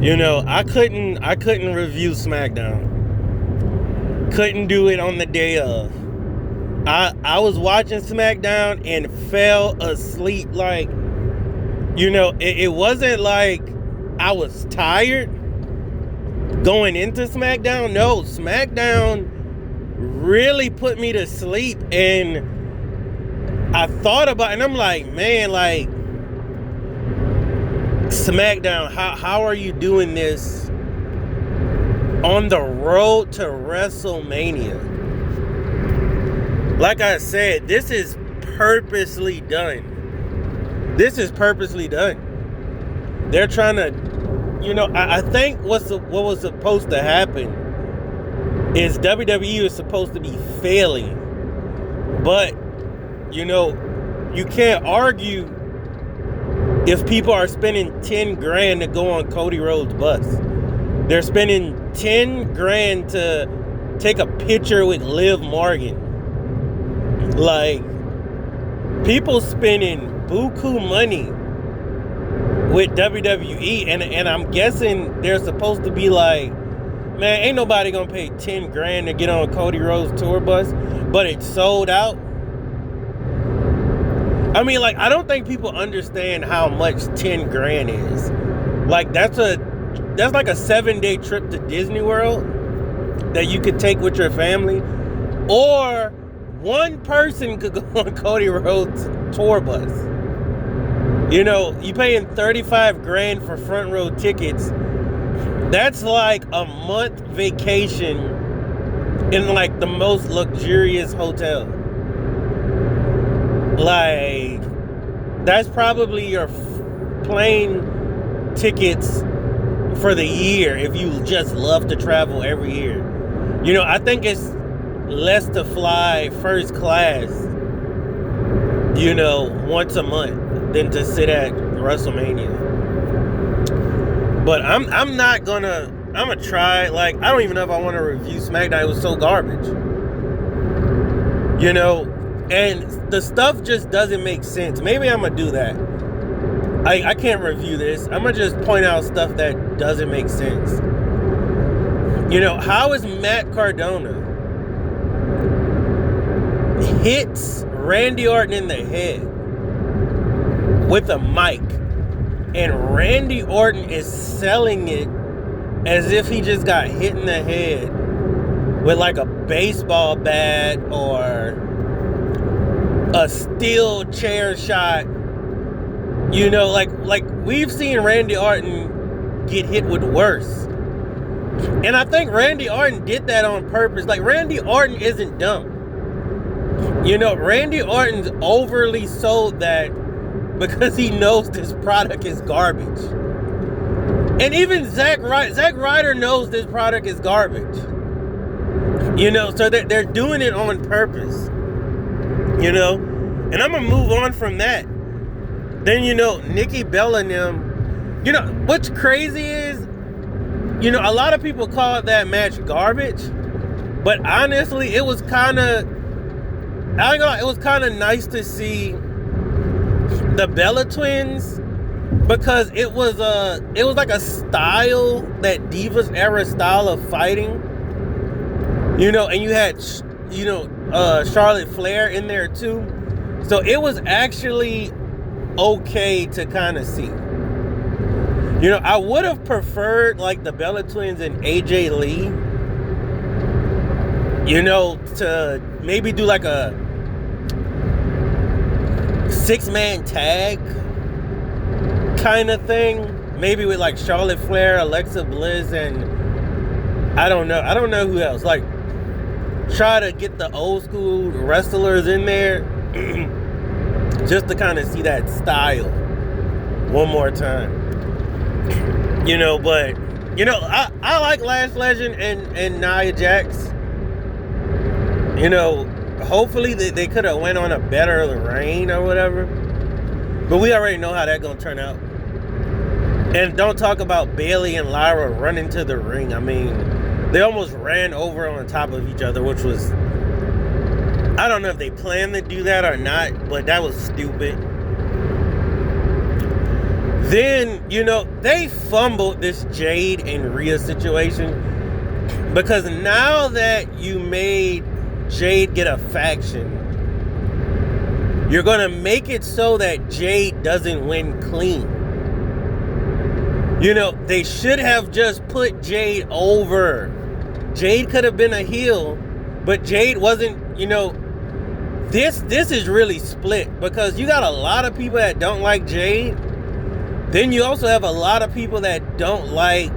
I couldn't review Smackdown. Couldn't do it on the day of. I was watching Smackdown and fell asleep. Like, it wasn't like I was tired going into Smackdown. No, Smackdown really put me to sleep, and I thought about it, and I'm like, man, like, Smackdown, how are you doing this on the road to WrestleMania? Like I said, this is purposely done. This is purposely done. They're trying to, I think what was supposed to happen is WWE is supposed to be failing. But, you can't argue if people are spending $10,000 to go on Cody Rhodes' bus. They're spending $10,000 to take a picture with Liv Morgan. Like, people spending buku money with WWE, and I'm guessing they're supposed to be like, man, ain't nobody gonna pay $10,000 to get on Cody Rhodes' tour bus, but it's sold out. I mean, like, I don't think people understand how much $10,000 is. Like, that's like a 7-day trip to Disney World that you could take with your family, or one person could go on Cody Rhodes' tour bus. You paying $35,000 for front row tickets. That's like a month vacation in like the most luxurious hotel. Like, that's probably your plane tickets for the year if you just love to travel every year. I think it's less to fly first class, once a month than to sit at WrestleMania. But I'm gonna try. Like, I don't even know if I want to review SmackDown. It was so garbage. And the stuff just doesn't make sense. Maybe I'm gonna do that. I can't review this. I'm gonna just point out stuff that doesn't make sense. How is Matt Cardona hits Randy Orton in the head with a mic, and Randy Orton is selling it as if he just got hit in the head with like a baseball bat or a steel chair shot? Like we've seen Randy Orton get hit with worse. And I think Randy Orton did that on purpose. Like, Randy Orton isn't dumb. Randy Orton's overly sold that because he knows this product is garbage. And even Zack Ryder knows this product is garbage. So they're doing it on purpose. And I'm going to move on from that. Then, Nikki Bella and them, what's crazy is, a lot of people call that match garbage, but honestly, it was kind of nice to see the Bella Twins, because it was like a style, that Divas era style of fighting, and you had, Charlotte Flair in there too, so it was actually okay to kind of see. I would have preferred like the Bella Twins and AJ Lee, to maybe do like a 6-man tag kind of thing, maybe with like Charlotte Flair, Alexa Bliss, and I don't know who else. Like, try to get the old school wrestlers in there just to kind of see that style one more time. But I like Lash Legend and Nia Jax. Hopefully they could have went on a better reign or whatever, but we already know how that's gonna turn out. And don't talk about Bayley and Lyra running to the ring. I mean, they almost ran over on top of each other, which was, I don't know if they planned to do that or not, but that was stupid. Then, they fumbled this Jade and Rhea situation because now that you made Jade get a faction, you're going to make it so that Jade doesn't win clean. They should have just put Jade over. Jade could have been a heel, but Jade wasn't, this is really split because you got a lot of people that don't like Jade. Then you also have a lot of people that don't like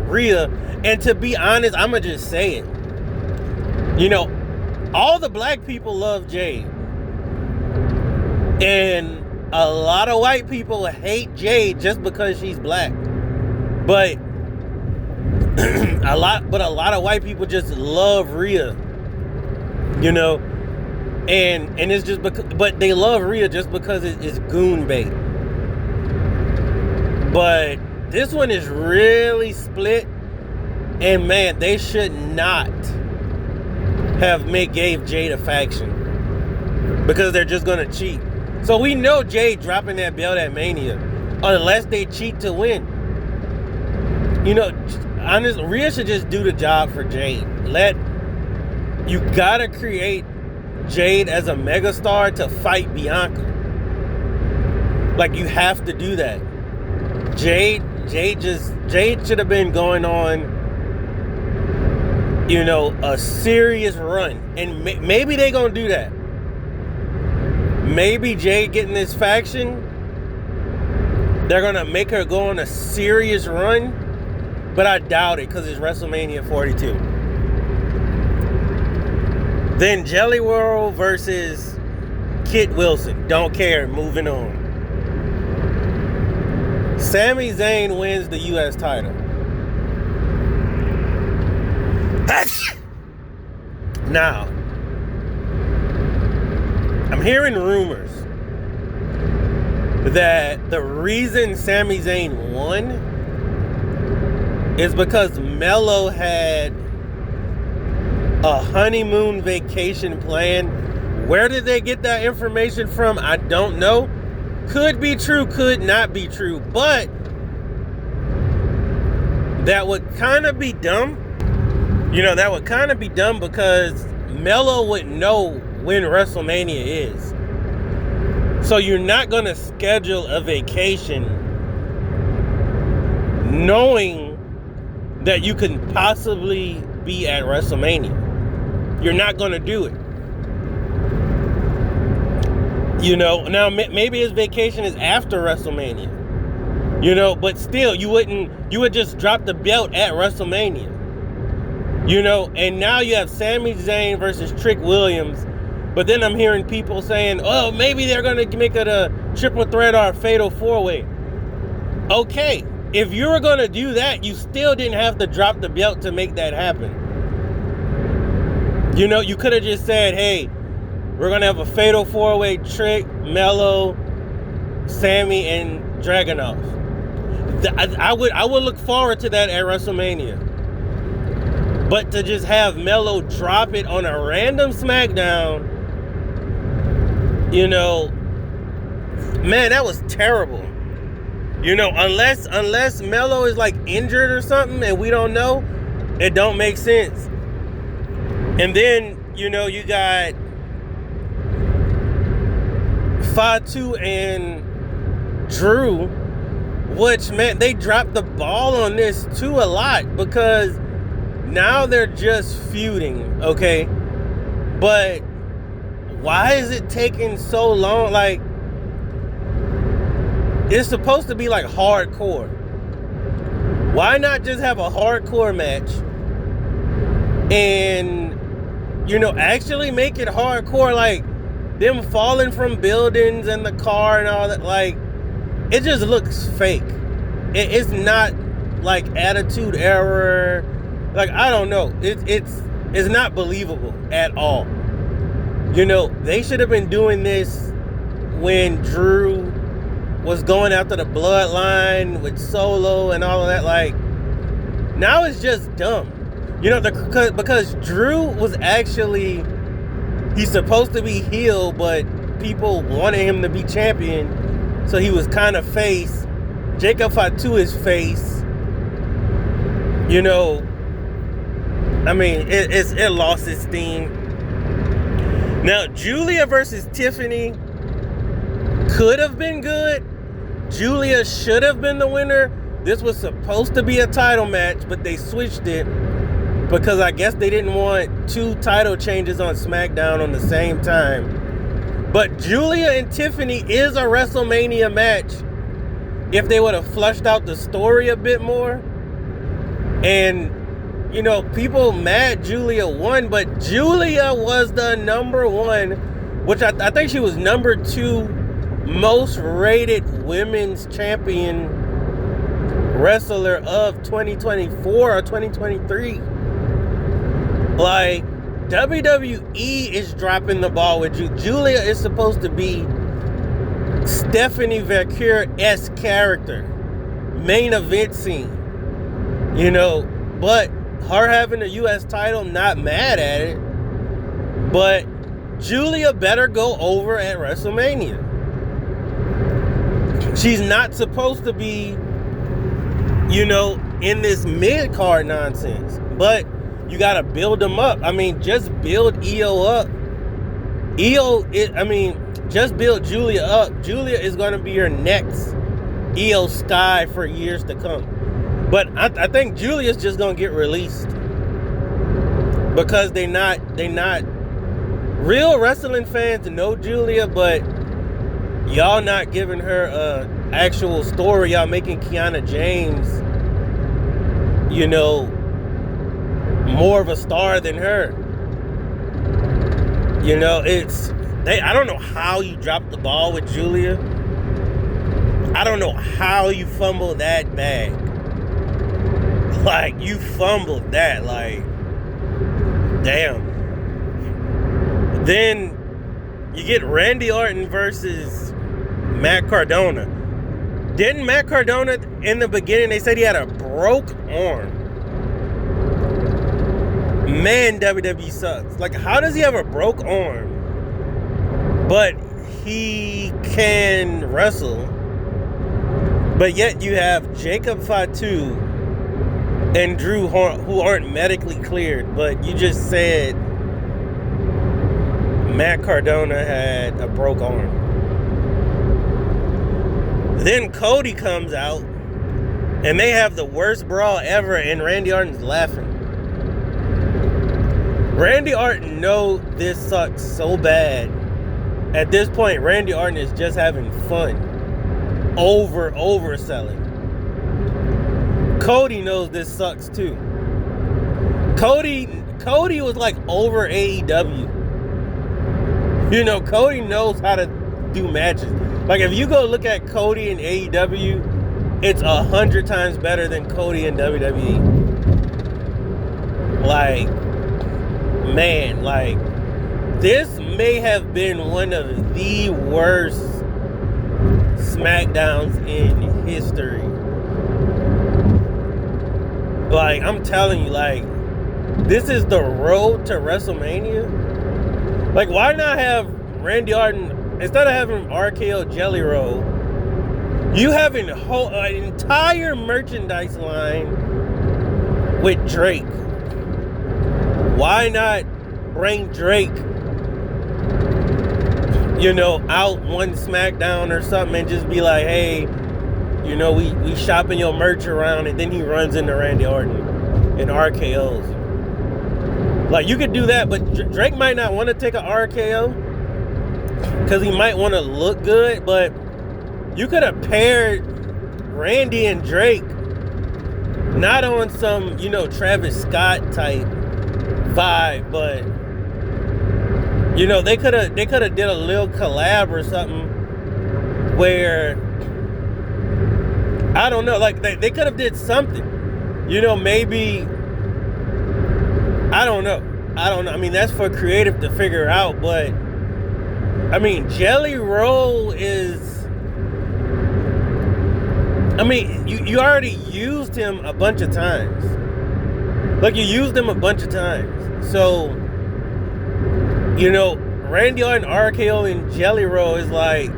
Rhea. And to be honest, I'm going to just say it. All the black people love Jade. And a lot of white people hate Jade just because she's black. But a lot of white people just love Rhea. And it's just because, but they love Rhea just because it's goon bait. But this one is really split. And man, they should not have gave Jade a faction because they're just gonna cheat. So we know Jade dropping that belt at Mania unless they cheat to win. Honestly, Rhea should just do the job for Jade. You gotta create Jade as a megastar to fight Bianca. Like, you have to do that. Jade should have been going on, a serious run. And maybe they gonna do that. Maybe Jade getting this faction, they're gonna make her go on a serious run. But I doubt it because it's WrestleMania 42. Then Jelly World versus Kit Wilson. Don't care. Moving on. Sami Zayn wins the U.S. title. Now, I'm hearing rumors that the reason Sami Zayn won is because Melo had a honeymoon vacation plan. Where did they get that information from? I don't know. Could be true, could not be true. But that would kind of be dumb. That would kind of be dumb because Melo would know when WrestleMania is. So you're not going to schedule a vacation knowing that you can possibly be at WrestleMania. You're not going to do it. Now maybe his vacation is after WrestleMania. But still, you would just drop the belt at WrestleMania. And now you have Sami Zayn versus Trick Williams. But then I'm hearing people saying, oh, maybe they're going to make it a triple threat or a fatal four-way. Okay. If you were going to do that, you still didn't have to drop the belt to make that happen. You could have just said, hey, we're going to have a fatal four-way Trick, Melo, Sammy, and Dragunov. I would look forward to that at WrestleMania. But to just have Melo drop it on a random Smackdown, man, that was terrible. Unless Melo is like injured or something and we don't know, it don't make sense. And then, you got Fatu and Drew, which, man, they dropped the ball on this too a lot because now they're just feuding, okay? But why is it taking so long? Like, it's supposed to be like hardcore. Why not just have a hardcore match and, actually make it hardcore? Like, them falling from buildings and the car and all that, like, it just looks fake. It's not like Attitude Era. Like, I don't know. It's not believable at all. They should have been doing this when Drew was going after the bloodline with Solo and all of that. Like, now it's just dumb. Because Drew was actually, he's supposed to be heel, but people wanted him to be champion, so he was kind of face. Jacob Fatu's face, you know, I mean, it lost its steam. Now, Julia versus Tiffany could have been good. Julia should have been the winner. This was supposed to be a title match, but they switched it because I guess they didn't want 2 title changes on Smackdown on the same time. But Julia and Tiffany is a WrestleMania match if they would have flushed out the story a bit more. And, you know, people mad Julia won, but Julia was the number 1, which I think she was number 2 most rated women's champion wrestler of 2024 or 2023. Like, WWE is dropping the ball with you. Julia is supposed to be Stephanie Vercure-esque character, main event scene, you know, but her having a U.S. title, not mad at it, but Julia better go over at WrestleMania. She's not supposed to be, you know, in this mid-card nonsense, but you got to build them up. I mean, just build Io up. Just build Julia up. Julia is going to be your next Io Sky for years to come. But I think Julia's just going to get released because they not real wrestling fans know Julia, but y'all not giving her a actual story. Y'all making Kiana James, you know, more of a star than her. You know, I don't know how you dropped the ball with Julia. I don't know how you fumbled that bag. Like, you fumbled that, like, damn. Then you get Randy Orton versus Matt Cardona. Didn't Matt Cardona, in the beginning, they said he had a broke arm? Man, WWE sucks. Like, how does he have a broke arm, but he can wrestle? But yet you have Jacob Fatu and Drew who aren't medically cleared, but you just said Matt Cardona had a broke arm. Then Cody comes out and they have the worst brawl ever, and Randy Orton's laughing. Randy Orton knows this sucks so bad. At this point, Randy Orton is just having fun. Overselling. Cody knows this sucks too. Cody was like over AEW. You know, Cody knows how to do matches. Like, if you go look at Cody in AEW, it's 100 times better than Cody in WWE. Like, man, like, this may have been one of the worst Smackdowns in history. Like, I'm telling you, like, this is the road to WrestleMania. Like, why not have Randy Orton, instead of having RKO Jelly Roll, you have an entire merchandise line with Drake. Why not bring Drake, you know, out one Smackdown or something and just be like, hey, you know, we shopping your merch around, and then he runs into Randy Orton and RKOs. Like, you could do that, but Drake might not want to take a RKO because he might want to look good, but you could have paired Randy and Drake, not on some, you know, Travis Scott type vibe, but, you know, they could have did a little collab or something where, I don't know, like, they could have did something, you know, maybe, I don't know. I mean, that's for creative to figure out, but I mean, Jelly Roll is, I mean, you already used him a bunch of times. Like, you used him a bunch of times. So, you know, Randy Orton, RKO, and Jelly Roll is like,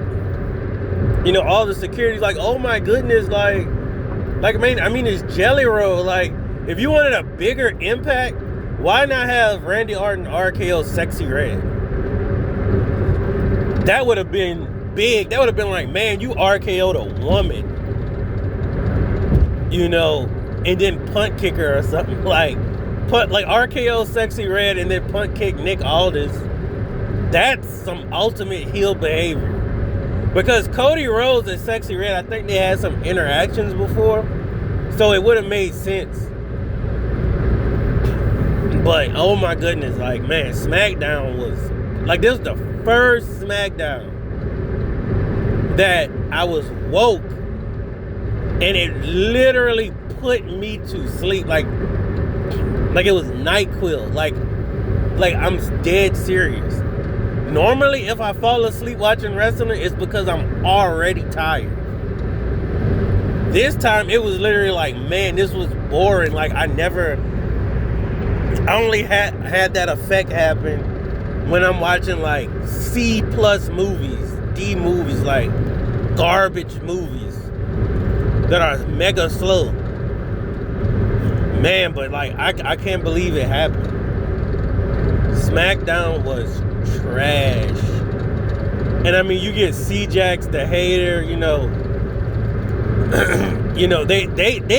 You know, all the security's like, oh my goodness, like man, it's Jelly Roll. Like, if you wanted a bigger impact, why not have Randy Orton RKO Sexy Red? That would have been big. That would have been like, man, you RKO'd a woman. You know, and then punt kick her or something. Like RKO Sexy Red and then punt kick Nick Aldis. That's some ultimate heel behavior. Because Cody Rhodes and Sexy Red, I think they had some interactions before. So it would have made sense. But, oh my goodness, like, man, Smackdown was... Like, this was the first Smackdown that I was woke. And it literally put me to sleep. Like it was NyQuil. Like I'm dead serious. Normally, if I fall asleep watching wrestling, it's because I'm already tired. This time, it was literally like, man, this was boring. Like, I only had that effect happen when I'm watching, like, C+ movies, D movies, like, garbage movies that are mega slow. Man, but, like, I can't believe it happened. Smackdown was trash. And I mean, you get C-Jax the hater, you know. You know, they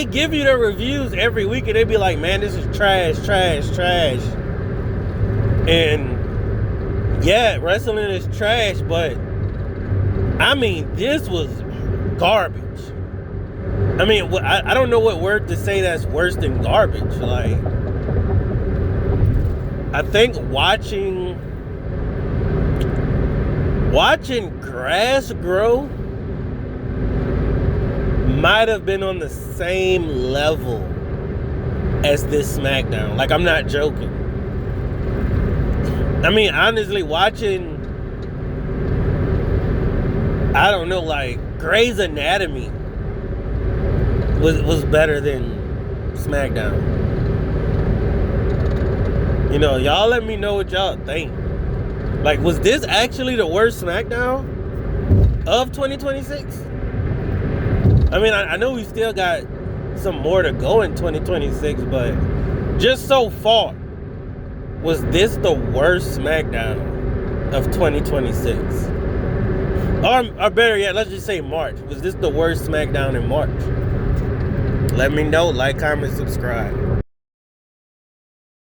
give you the reviews every week and they be like, man, this is trash. And yeah, wrestling is trash, but I mean, this was garbage. I mean, I don't know what word to say that's worse than garbage. Like, I think watching grass grow might have been on the same level as this Smackdown. Like, I'm not joking. I mean, honestly, watching, I don't know, like, Grey's Anatomy was better than Smackdown. You know, y'all let me know what y'all think. Like, was this actually the worst Smackdown of 2026? I mean, I know we still got some more to go in 2026, but just so far, was this the worst Smackdown of 2026? Or better yet, let's just say March. Was this the worst Smackdown in March? Let me know. Like, comment, subscribe.